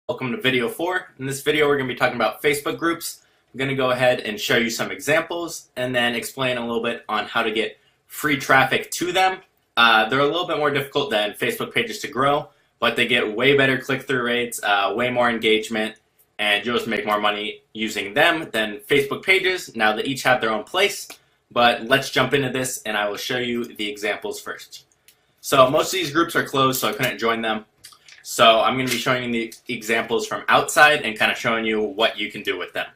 Welcome to video 4. In this video we're going to be talking about Facebook groups. I'm going to go ahead and show you some examples and then explain a little bit on how to get free traffic to them. They're a little bit more difficult than Facebook pages to grow, but they get way better click-through rates, way more engagement, and you'll just make more money using them than Facebook pages. Now they each have their own place, but let's jump into this and I will show you the examples first. So most of these groups are closed, so I couldn't join them. So I'm going to be showing you the examples from outside and kind of showing you what you can do with them.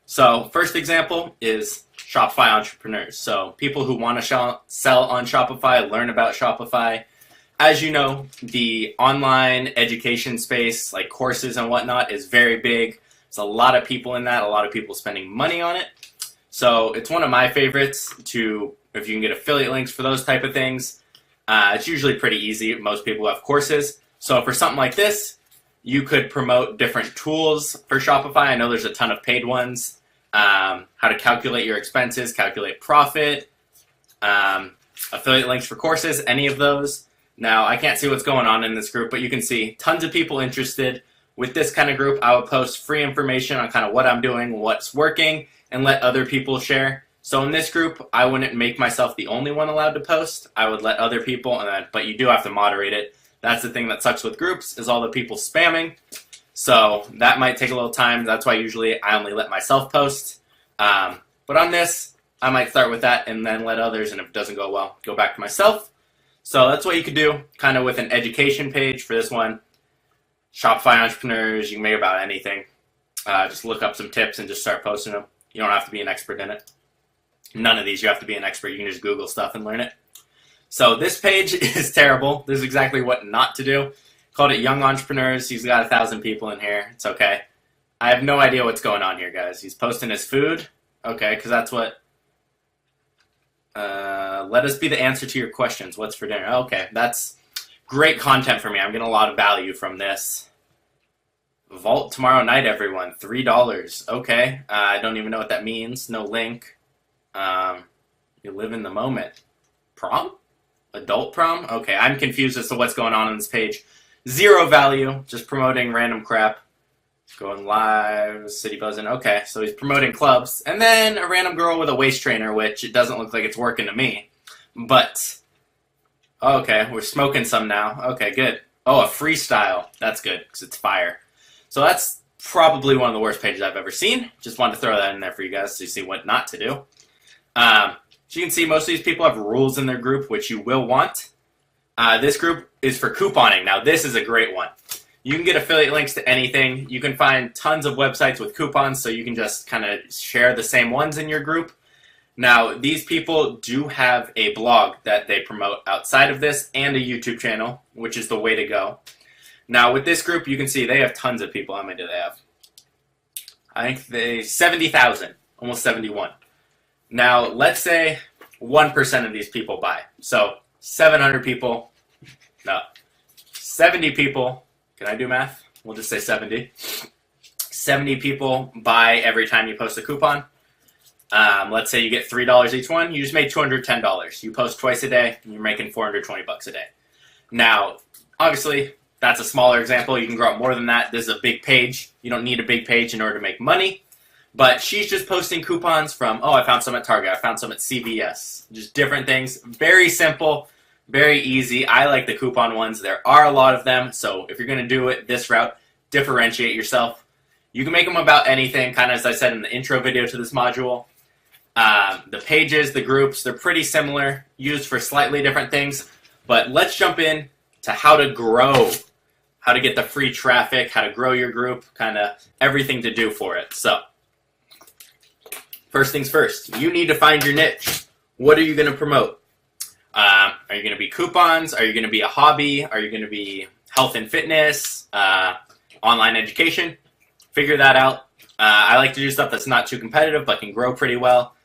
So first example is Shopify entrepreneurs. So people who want to sell on Shopify, learn about Shopify. As you know, the online education space, like courses and whatnot, is very big. There's a lot of people in that, a lot of people spending money on it. So it's one of my favorites if you can get affiliate links for those type of things. It's usually pretty easy. Most people have courses. So for something like this, you could promote different tools for Shopify. I know there's a ton of paid ones. How to calculate your expenses, calculate profit, affiliate links for courses, any of those. Now, I can't see what's going on in this group, but you can see tons of people interested. With this kind of group, I would post free information on kind of what I'm doing, what's working, and let other people share. So in this group, I wouldn't make myself the only one allowed to post. I would let other people, but you do have to moderate it. That's the thing that sucks with groups, is all the people spamming. So that might take a little time. That's why usually I only let myself post. But on this, I might start with that and then let others, and if it doesn't go well, go back to myself. So that's what you could do, kind of with an education page for this one. Shopify entrepreneurs, you can make about anything. Just look up some tips and just start posting them. You don't have to be an expert in it. None of these you have to be an expert. You can just Google stuff and learn it. So this page is terrible. This is exactly what not to do. Called it Young Entrepreneurs. He's got 1,000 people in here. It's okay. I have no idea what's going on here, guys. He's posting his food. Okay, because that's what... let us be the answer to your questions. What's for dinner? Okay, that's great content for me. I'm getting a lot of value from this. Vault tomorrow night, everyone. $3. Okay. I don't even know what that means. No link. You live in the moment. Prom? Adult prom? Okay, I'm confused as to what's going on this page. Zero value, just promoting random crap. Going live, city buzzing. Okay, so he's promoting clubs. And then a random girl with a waist trainer, which it doesn't look like it's working to me. But, okay, we're smoking some now. Okay, good. Oh, a freestyle. That's good, because it's fire. So that's probably one of the worst pages I've ever seen. Just wanted to throw that in there for you guys so you see what not to do. So you can see most of these people have rules in their group, which you will want. This group is for couponing. Now, this is a great one. You can get affiliate links to anything. You can find tons of websites with coupons, so you can just kind of share the same ones in your group. Now, these people do have a blog that they promote outside of this and a YouTube channel, which is the way to go. Now, with this group, you can see they have tons of people. How many do they have? I think 70,000, almost 71. Now, let's say 1% of these people buy. So, 700 people, no, 70 people, can I do math? We'll just say 70. 70 people buy every time you post a coupon. Let's say you get $3 each one, you just made $210. You post twice a day, and you're making 420 bucks a day. Now, obviously, that's a smaller example. You can grow up more than that. This is a big page. You don't need a big page in order to make money. But she's just posting coupons from, I found some at Target, I found some at CVS. Just different things. Very simple, very easy. I like the coupon ones. There are a lot of them. So if you're going to do it this route, differentiate yourself. You can make them about anything, kind of as I said in the intro video to this module. The pages, the groups, they're pretty similar, used for slightly different things. But let's jump in to how to grow, how to get the free traffic, how to grow your group, kind of everything to do for it. So, first things first, you need to find your niche. What are you going to promote? Are you going to be coupons? Are you going to be a hobby? Are you going to be health and fitness? Online education? Figure that out. I like to do stuff that's not too competitive but can grow pretty well.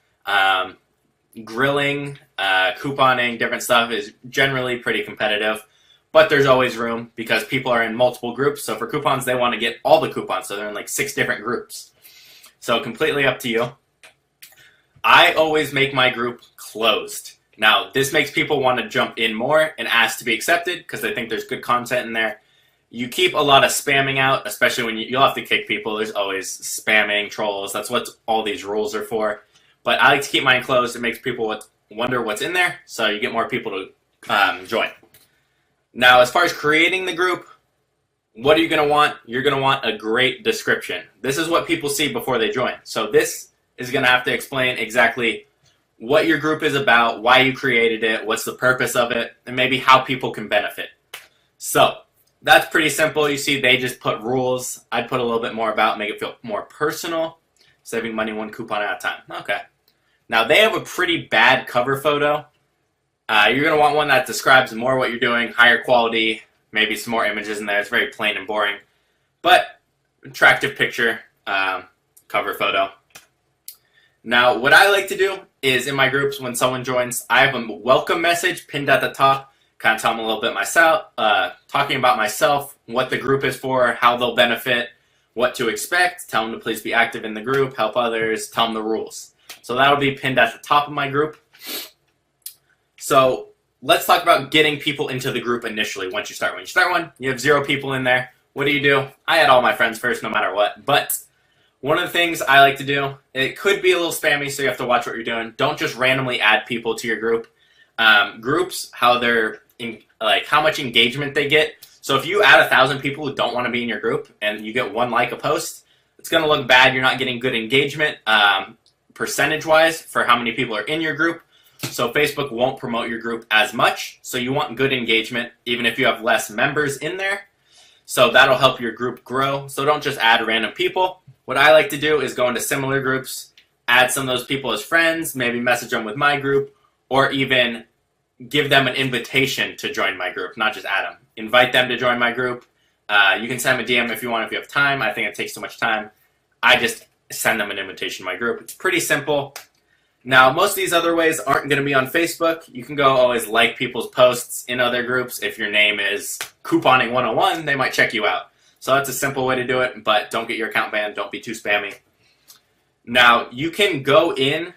Grilling, couponing, different stuff is generally pretty competitive. But there's always room because people are in multiple groups. So for coupons, they want to get all the coupons. So they're in like 6 different groups. So completely up to you. I always make my group closed. Now, this makes people want to jump in more and ask to be accepted because they think there's good content in there. You keep a lot of spamming out, especially when you'll have to kick people. There's always spamming, trolls. That's what all these rules are for. But I like to keep mine closed. It makes people wonder what's in there, so you get more people to join. Now, as far as creating the group, what are you going to want? You're going to want a great description. This is what people see before they join. So this is going to have to explain exactly what your group is about, why you created it, what's the purpose of it, and maybe how people can benefit. So that's pretty simple. You see, they just put rules. I'd put a little bit more about, make it feel more personal. Saving money one coupon at a time. Okay. Now, they have a pretty bad cover photo. You're going to want one that describes more what you're doing, higher quality, maybe some more images in there. It's very plain and boring. But attractive picture, cover photo. Now, what I like to do is in my groups, when someone joins, I have a welcome message pinned at the top. Kind of tell them a little bit myself, talking about myself, what the group is for, how they'll benefit, what to expect. Tell them to please be active in the group, help others, tell them the rules. So that'll be pinned at the top of my group. So let's talk about getting people into the group initially once you start one. You start one, you have 0 people in there. What do? I add all my friends first no matter what. But one of the things I like to do, it could be a little spammy, so you have to watch what you're doing. Don't just randomly add people to your group. Groups, how much engagement they get. So if you add 1,000 people who don't want to be in your group and you get 1 like a post, it's going to look bad. You're not getting good engagement percentage-wise for how many people are in your group. So Facebook won't promote your group as much. So you want good engagement, even if you have less members in there. So that'll help your group grow. So don't just add random people. What I like to do is go into similar groups, add some of those people as friends, maybe message them with my group, or even give them an invitation to join my group, not just add them. Invite them to join my group. You can send them a DM if you want, if you have time. I think it takes too much time. I just send them an invitation to my group. It's pretty simple. Now, most of these other ways aren't going to be on Facebook. You can go always like people's posts in other groups. If your name is Couponing 101, they might check you out. So that's a simple way to do it, but don't get your account banned. Don't be too spammy. Now, you can go in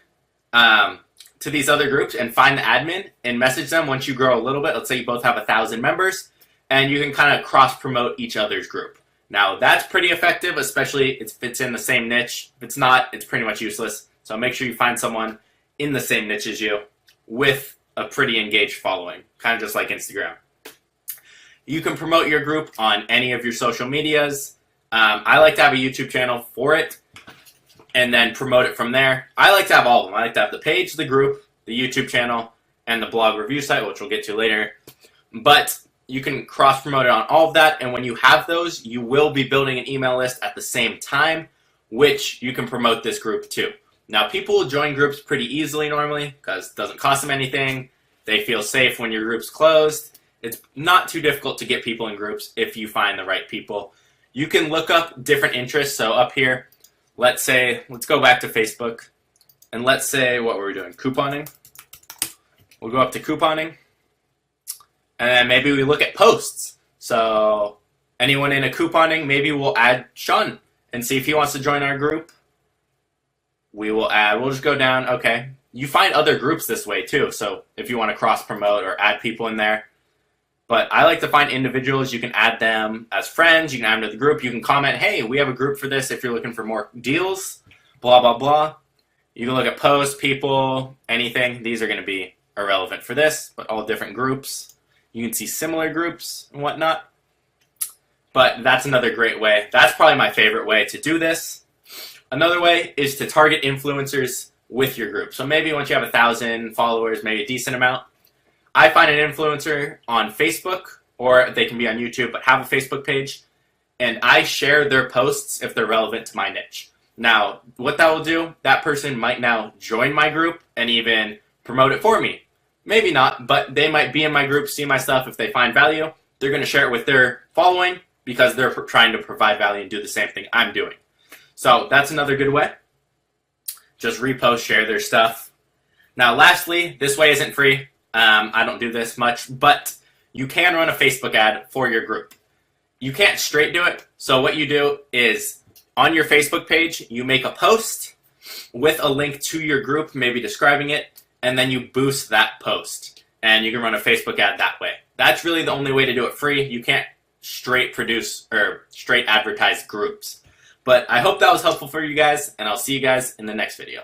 to these other groups and find the admin and message them once you grow a little bit. Let's say you both have 1,000 members, and you can kind of cross-promote each other's group. Now, that's pretty effective, especially if it's in the same niche. If it's not, it's pretty much useless. So make sure you find someone in the same niche as you with a pretty engaged following, kind of just like Instagram. You can promote your group on any of your social medias. I like to have a YouTube channel for it and then promote it from there. I like to have all of them. I like to have the page, the group, the YouTube channel, and the blog review site, which we'll get to later. But you can cross-promote it on all of that, and when you have those, you will be building an email list at the same time, which you can promote this group to. Now, people will join groups pretty easily normally because it doesn't cost them anything. They feel safe when your group's closed. It's not too difficult to get people in groups if you find the right people. You can look up different interests. So up here, let's go back to Facebook, and let's say, what were we doing? Couponing. We'll go up to couponing, and then maybe we look at posts. So anyone in a couponing, maybe we'll add Sean and see if he wants to join our group. We'll just go down, okay. You find other groups this way too, so if you want to cross-promote or add people in there. But I like to find individuals. You can add them as friends. You can add them to the group. You can comment, hey, we have a group for this if you're looking for more deals, blah, blah, blah. You can look at posts, people, anything. These are going to be irrelevant for this, but all different groups. You can see similar groups and whatnot. But that's another great way. That's probably my favorite way to do this. Another way is to target influencers with your group. So maybe once you have 1,000 followers, maybe a decent amount, I find an influencer on Facebook, or they can be on YouTube, but have a Facebook page, and I share their posts if they're relevant to my niche. Now, what that will do, that person might now join my group and even promote it for me. Maybe not, but they might be in my group, see my stuff. If they find value, they're going to share it with their following because they're trying to provide value and do the same thing I'm doing. So that's another good way. Just repost, share their stuff. Now, lastly, this way isn't free. I don't do this much, but you can run a Facebook ad for your group. You can't straight do it. So what you do is on your Facebook page, you make a post with a link to your group, maybe describing it, and then you boost that post. And you can run a Facebook ad that way. That's really the only way to do it free. You can't straight produce or straight advertised groups. But I hope that was helpful for you guys, and I'll see you guys in the next video.